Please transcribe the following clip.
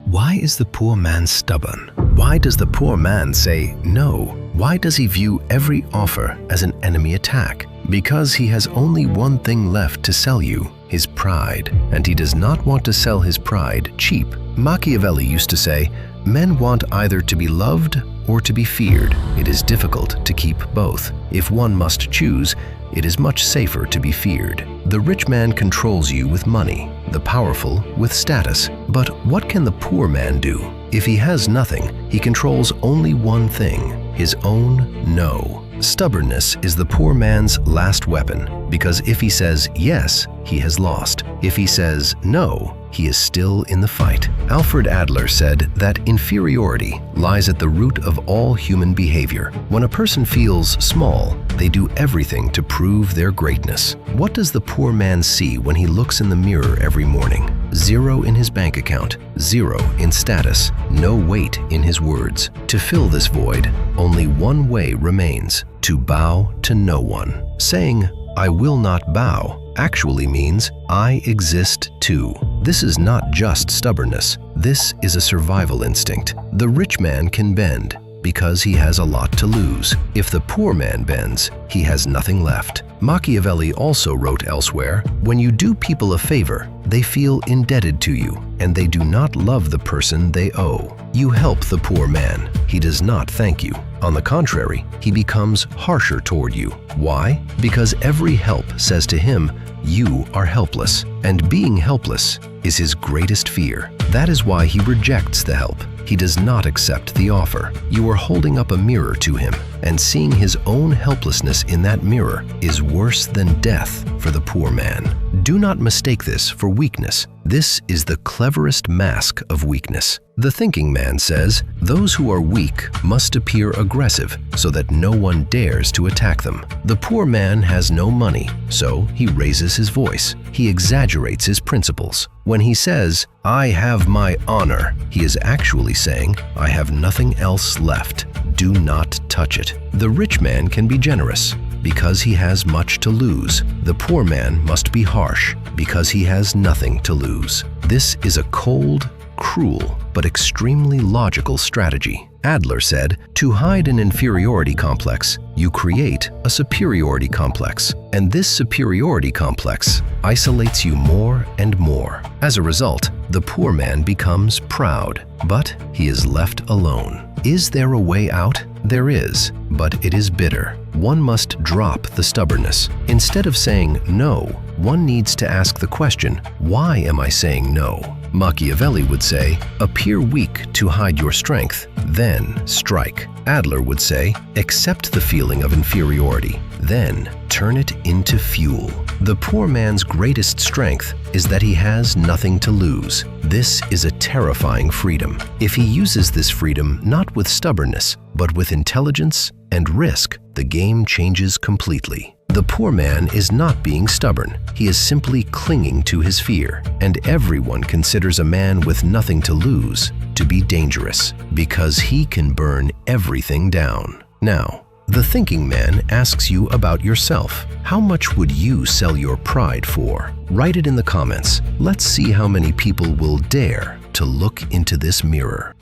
Why is the poor man stubborn? Why does the poor man say no? Why does he view every offer as an enemy attack? Because he has only one thing left to sell you, his pride, and he does not want to sell his pride cheap. Machiavelli used to say, "Men want either to be loved or to be feared. It is difficult to keep both. If one must choose, it is much safer to be feared." The rich man controls you with money, the powerful with status. But what can the poor man do? If he has nothing, he controls only one thing, his own no. Stubbornness is the poor man's last weapon, because if he says yes, he has lost. If he says no, he is still in the fight. Alfred Adler said that inferiority lies at the root of all human behavior. When a person feels small, they do everything to prove their greatness. What does the poor man see when he looks in the mirror every morning? 0 in his bank account, 0 in status, no weight in his words. To fill this void, only one way remains: to bow to no one. Saying, "I will not bow," actually means, "I exist too." This is not just stubbornness. This is a survival instinct. The rich man can bend because he has a lot to lose. If the poor man bends, he has nothing left. Machiavelli also wrote elsewhere, "When you do people a favor, they feel indebted to you, and they do not love the person they owe." You help the poor man. He does not thank you. On the contrary, he becomes harsher toward you. Why? Because every help says to him, "You are helpless," and being helpless is his greatest fear. That is why he rejects the help. He does not accept the offer. You are holding up a mirror to him, and seeing his own helplessness in that mirror is worse than death for the poor man. Do not mistake this for weakness. This is the cleverest mask of weakness. The thinking man says, those who are weak must appear aggressive so that no one dares to attack them. The poor man has no money, so he raises his voice. He exaggerates his principles. When he says, "I have my honor," he is actually saying, "I have nothing else left. Do not touch it." The rich man can be generous because he has much to lose. The poor man must be harsh because he has nothing to lose. This is a cold, cruel, but extremely logical strategy. Adler said, "To hide an inferiority complex, you create a superiority complex, and this superiority complex isolates you more and more. As a result, the poor man becomes proud, but he is left alone." Is there a way out? There is, but it is bitter. One must drop the stubbornness. Instead of saying no, one needs to ask the question, why am I saying no? Machiavelli would say, appear weak to hide your strength, then strike. Adler would say, accept the feeling of inferiority, then turn it into fuel. The poor man's greatest strength is that he has nothing to lose. This is a terrifying freedom. If he uses this freedom not with stubbornness, but with intelligence and risk, the game changes completely. The poor man is not being stubborn. He is simply clinging to his fear. And everyone considers a man with nothing to lose to be dangerous because he can burn everything down. Now, the thinking man asks you about yourself. How much would you sell your pride for? Write it in the comments. Let's see how many people will dare to look into this mirror.